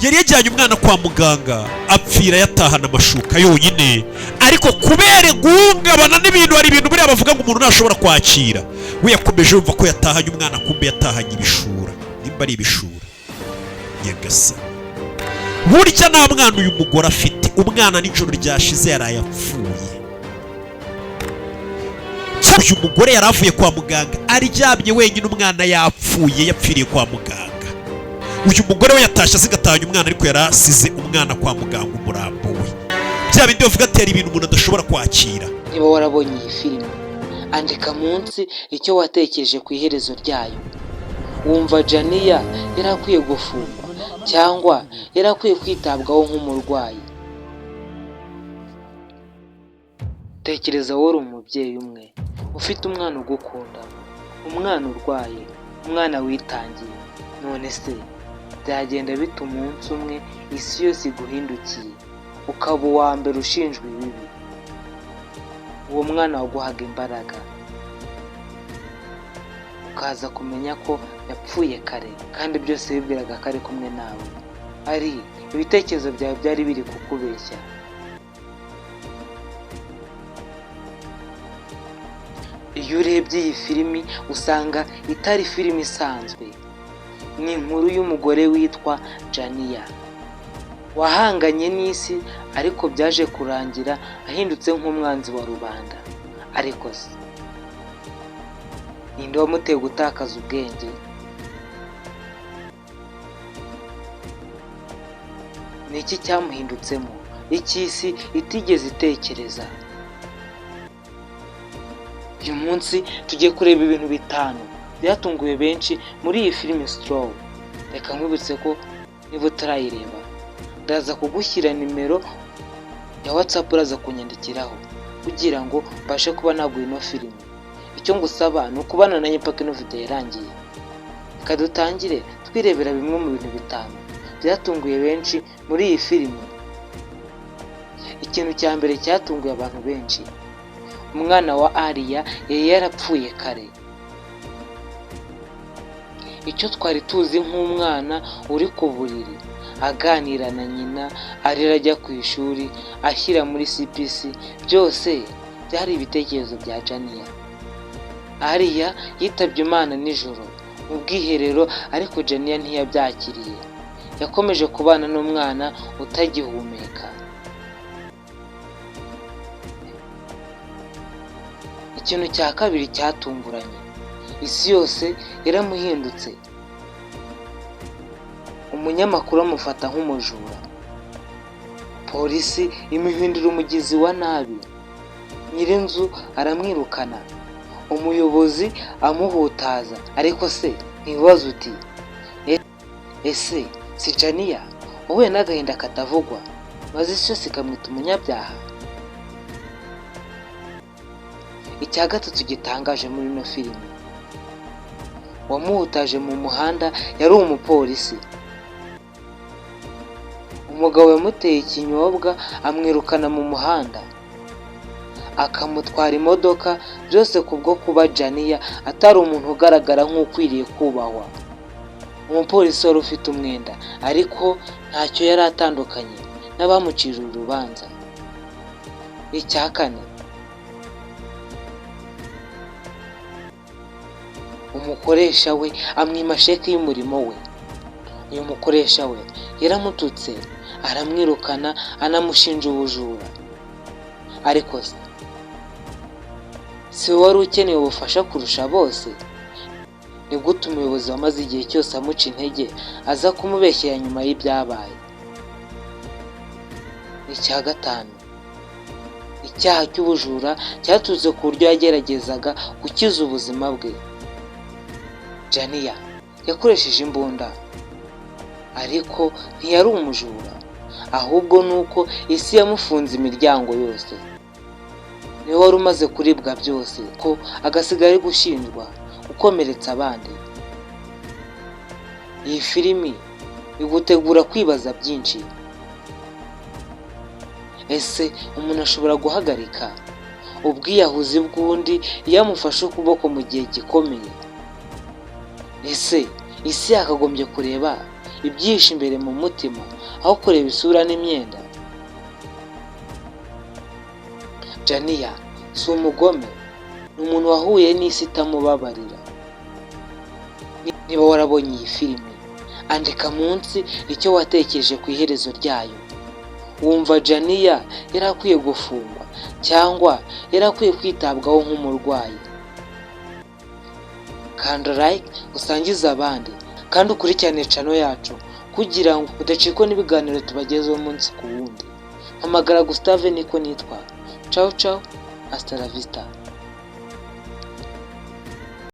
yari yajyanye umwana kwa muganga apfira yatahana amashuka yonyine, ariko kubera guhungabana n'ibintu, hari ibintu buriya bavuga ngo umuntu ntashobora kwakira, we yakomeje yumva ko yatahanye umwana, kumbe yatahanye ibishura. Nimba ari ibishura nyagasa, burya nta mwana uyu mugore afite. Umwana nijoro ryashize yaraye apfuye. Uyu mugore yari avuye kwa muganga aryamye wenyine, umwana yapfuye, yapfiriye kwa muganga. Uyu mugore we yatashye asigatahanye umwana, ariko yari asize umwana kwa muganga, umurambo we. Bya bindi bavuga ati hari ibintu umuntu adashobora kwakira. Niba warabonye iyi filime, andika munsi icyo watekereje ku iherezo ryayo. Wumva Janiya yari akwiye gufungwa cyangwa yari akwiye kwitabwaho nk'umurwayi? Tekereza wowe uri umubyeyi umwe ufite umwana ugukunda, umwana urwaye, umwana witangiye. None se byagenda bita umunsi umwe isi yose iguhindukiye ukaba uwa mbere ushinjwa ibibi? Uwo mwana waguhaga imbaraga, ukaza kumenya ko yapfuye kare, kandi byose bibwiraga ko ari kumwe nawe, ari ibitekerezo byawe byari biri kukubeshya. Iyo urebye iyi filimi usanga itari filimi isanzwe. Ni inkuru y'umugore witwa Janiya wahanganye n'isi, ariko byaje kurangira ahindutse nk'umwanzi wa rubanda. Ariko se ninde wamuteye gutakaza ubwenge? Ni iki cyamuhindutsemo icy'isi itigeze itekereza? Uyu munsi tugiye kureba ibintu 5 byatunguye benshi muri iyi filime Straw. Reka nkwibutse ko niba utarayireba, ndaza kugushyira nimero ya WhatsApp uraza kunyandikiraho kugira ngo mbashe kuba naguha ino filime. Icyo ngusaba ni ukubana nanjye mpaka ino video yarangiye. Reka dutangire twirebera bimwe mu bintu 5 byatunguye benshi muri iyi filime. Ikintu cya mbere cyatunguye abantu benshi, umwana wa Ariya yari yarapfuye kare. Icyo twari tuzi nk'umwana uri ku buriri aganira na nyina, arira ajya ku ishuri, ashyira muri CPC, byose byari ibitekerezo bya Janiya. Ariya yitabye Imana nijoro mu bwiherero, ariko Janiya ntiyabyakiriye. Yakomeje kubana n'umwana utagihumeka. Ikintu cya kabiri cyatunguranye, isi yose yaramuhindutse. Umunyamakuru amufata nk'umujura, polisi imuhindura umugizi wa nabi, nyirinzu aramwirukana, umuyobozi amuhutaza. Ariko se ntibaza uti ese si Janiya wowe n'agahinda katavugwa, maze isi yose ikamwita umunyabyaha? Icya gatatu gitangaje muri ino filime, wamuhutaje mu muhanda yari umupolisi. Umugabo yamuteye ikinyobwa amwirukana mu muhanda, akamutwara imodoka, byose kubwo kuba Janiya atari umuntu ugaragara nk'ukwiriye kubahwa. Umupolisi wari ufite umwenda, ariko ntacyo yari atandukanye n'abamucira urubanza. Icya kane, umukoresha we amwima sheke y'umurimo we. Uyu mukoresha we yaramututse, aramwirukana, anamushinja ubujura. Ariko si wari ukeneye ubufasha kurusha bose? Ni gute umuyobozi wamaze igihe cyose amuca intege aza kumubeshyera nyuma y'ibyabaye? Icya gatanu, icyaha cy'ubujura cyatuze ku buryo yageragezaga gukiza ubuzima bwe. Janiya yakoresheje imbunda, ariko ntiyari umujura, ahubwo nuko isi yamufunze imiryango yose. Niwe wari umaze kuribwa byose, ko agasigara ari gushinjwa gukomeretsa abandi. Iyi filimi igutegura kwibaza byinshi. Ese umuntu ashobora guhagarika ubwiyahuzi bw'undi iyo amufashe ukuboko mu gihe gikomeye? Ese isi yakagombye kureba ibyihishe imbere mu mutima aho kureba isura n'imyenda. Janiya si umugome, ni umuntu wahuye n'isi itamubabarira. Niba warabonye iyi filime, andika munsi icyo watekereje ku iherezo ryayo. Wumva Janiya yari akwiye gufungwa cyangwa yari akwiye kwitabwaho nk'umurwayi? Kanda like, usangize abandi, kandi ukurikirane channel yacu kugira ngo udacikwa n'ibiganiro tubagezaho umunsi ku wundi. Hamagara Gustave niko nitwa. Ciao ciao, hasta la vista.